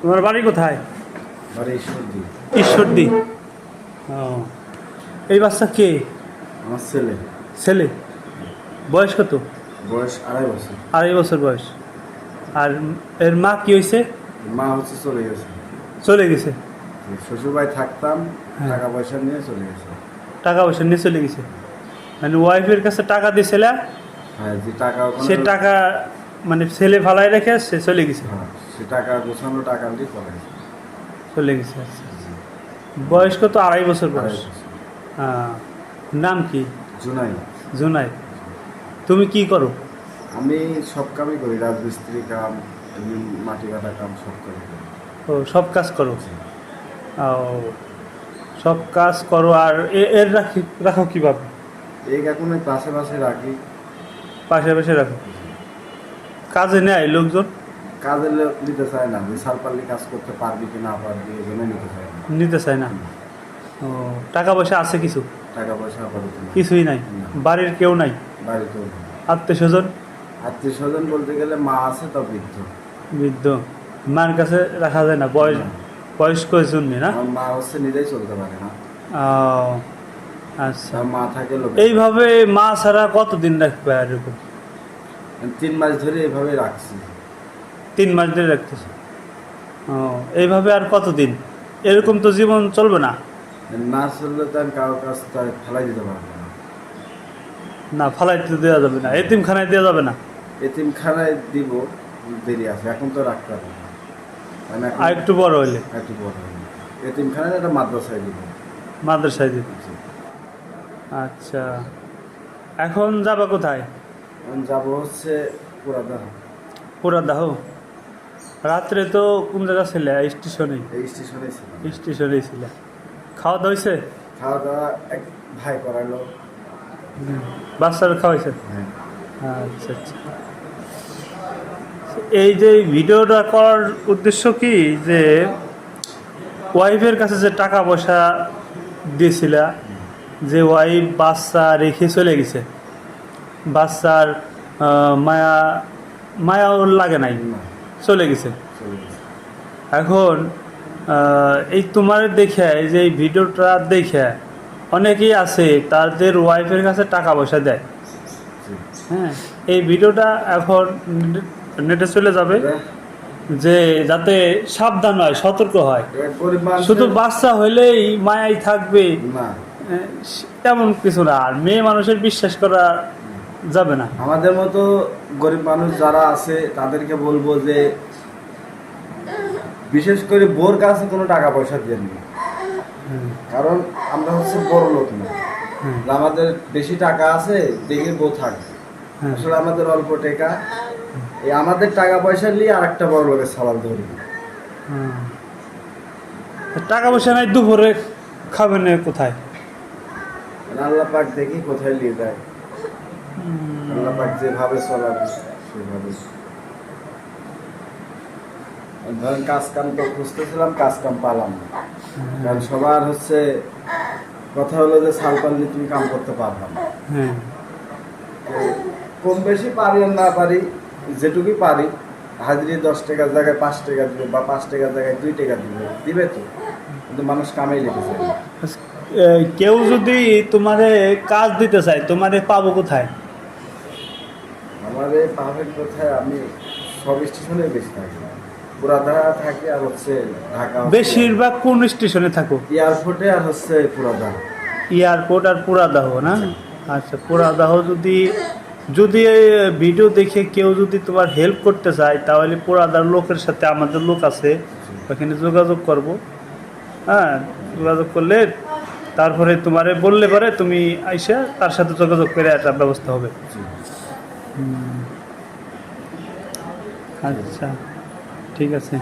তোমার বাড়ি কোথায়? বাড়ি ঈশ্বরদী। ঈশ্বরদী। ও, এই বাচ্চা কে? আমার ছেলে। ছেলে? বয়স কত? বয়স 2.5 বছর। 2.5 বছর বয়স। আর এর মা কি হয়েছে? মা হচ্ছে চলে গেছে। চলে গেছে? শ্বশুরবাড়ি থাকতাম, হ্যাঁ। টাকা পয়সা নিয়ে চলে গেছে। টাকা পয়সা নিয়ে চলে গেছে? মানে ওয়াইফের কাছে টাকা দিয়েছিল, হ্যাঁ, যে টাকা সে টাকা মানে ছেলে ফালাই রেখে সে চলে গেছে? হ্যাঁ, সে টাকা গোছানো টাকা দিয়ে চলে গেছে। চলে গেছে, আচ্ছা। বয়স কত? 2.5 বছর 2.5 বয়স। বছর। হ্যাঁ। নাম কি? জুনাই। জুনাই। তুমি কি করো? আমি সব কামই করি, রাজমিস্ত্রি কাম, এমনি মাটি কাটা কাম সব করি। ও, সব কাজ করো? ও, সব কাজ করো। আর এর রাখো কীভাবে? এই এখন পাশে পাশে রাখি। পাশে পাশে রাখো? কাজে নেয় লোকজন? কাজে নিতে চায় না, যে সালপাল্লি কাজ করতে পারবি কি না পারবি এই জন্য নিতে চায় না। নিতে চায় না? ও, টাকা পয়সা আছে কিছু? টাকা পয়সা আপাতত না। কিছুই নাই? না। বাড়ির কেউ নাই? বাড়িতেও না। আত্মীয় স্বজন? আত্মীয় স্বজন বলতে গেলে মা আছে, তো বৃদ্ধ। বৃদ্ধ? মার কাছে রাখা যায় না? না। বয়স্ক জন্য না? আমার মা হচ্ছে নিজেই চলতে পারে না। ও, আচ্ছা। তার মা থাকে লোক। এইভাবে মা ছাড়া কতদিন রাখবে? আর এরকম 3 মাস ধরে এইভাবে রাখছি। 3 মাস ধরে রাখতেছে? ও, এইভাবে আর কতদিন? এরকম তো জীবন চলবে না। না চললে তো আমি কারো কাছ থেকে ফেলাই দিতে পারবো না। না, ফালাইতে দেওয়া যাবে না, এতিমখানায় দেওয়া যাবে না? এতিমখানায় দিব, দেরি আছে, এখন তো রাখতে পারবো না। মানে এখন আর একটু বড় হইলে? একটু বড় হবে। এতিমখানায় একটা মাদ্রাসায় দিব। মাদ্রাসায় দিবে? আচ্ছা। এখন যাবা কোথায়? এখন যাবো হচ্ছে পুরাদা। পুরাদাহ? রাত্রে তো কোন জায়গা ছিলে? স্টেশনে? এই স্টেশনে ছিল। স্টেশনেই ছিল। খাওয়া দাওয়া হয়েছে? খাওয়া দাওয়া এক ভাই করালো। বাচ্চারা খাওয়াইছে? হ্যাঁ। আচ্ছা আচ্ছা। এই যে ভিডিওটা করার উদ্দেশ্য কি, যে ওয়াইফের কাছে যে টাকা পয়সা দিয়েছিল, যে ওয়াইফ বাচ্চা রেখে চলে গেছে, বাচ্চার মায়া মায়া ওর লাগে নাই, না, চলে গেছে। চলে গেছে। এখন এই তোমার দেখে, এই যে এই ভিডিওটা দেখে অনেকেই আছে তাদের ওয়াইফের কাছে টাকা পয়সা দেয়। জি। হ্যাঁ, এই ভিডিওটা এখন নেটে চলে যাবে, যে যাতে সাবধান হয়, সতর্ক হয়। গরিব মানুষের- শুধু বাচ্চা হইলেই মায়াই থাকবে না, তেমন কিছু না। আর মেয়ে মানুষের বিশ্বাস করা যাবে না। আমাদের মতো গরিব মানুষ যারা আছে তাদেরকে বলবো যে বিশেষ করে বোর কাছে কোনো টাকা পয়সা দেন না। কারণ আমরা হচ্ছে বড় লোক না, যে আমাদের বেশি টাকা আছে দেখে বউ থাকবে। আসলে আমাদের অল্প টাকা, এই আমাদের টাকা পয়সা নিয়ে আর একটা বড় লোকের সালাম ধরি। টাকা পয়সা নাই, দুপুরে খাবেন কোথায়? আল্লাহ পাক দেখি কোথায় নিয়ে যায়। আল্লাহ পাক যেভাবে চলাবে সেভাবে। ধরেন কাজ কাম তো খুঁজতেছিলাম, কাজ কাম পালাম না। কারণ সবার হচ্ছে কথা হলো যে সাল পারলে তুমি কাম করতে পারবা না। হ্যাঁ। কম বেশি পারি আর না পারি, যেটুকুই পারি, হাজিরি 10 টাকার জায়গায় 5 টাকা দিবে, বা 5 টাকার জায়গায় 2 টাকা দিবে তো, কিন্তু মানুষ কামেই লিখেছে। কেউ যদি তোমারে কাজ দিতে চায়, তোমারে পাবো কোথায়? আমাদের পাবেন কোথায়? আমি সব স্টেশনে বেশি থাকি, পুরাদা থাকি, আর হচ্ছে ঢাকা বেশিরভাগ কোন স্টেশনে থাকো? এয়ারপোর্টে, আর হচ্ছে পুরাদা। এয়ারপোর্ট আর পুরাদাহ না? আচ্ছা, পুরাদাহ। যদি এই ভিডিও দেখে কেউ যদি তোমার হেল্প করতে চায়, তাহলে পুরাদার লোকের সাথে আমাদের লোক আছে, ওখানে যোগাযোগ করব। হ্যাঁ, যোগাযোগ করলে তারপরে তোমারে বললে পরে তুমি আইসা তার সাথে যোগাযোগ করে একটা ব্যবস্থা হবে। আচ্ছা, ঠিক আছে।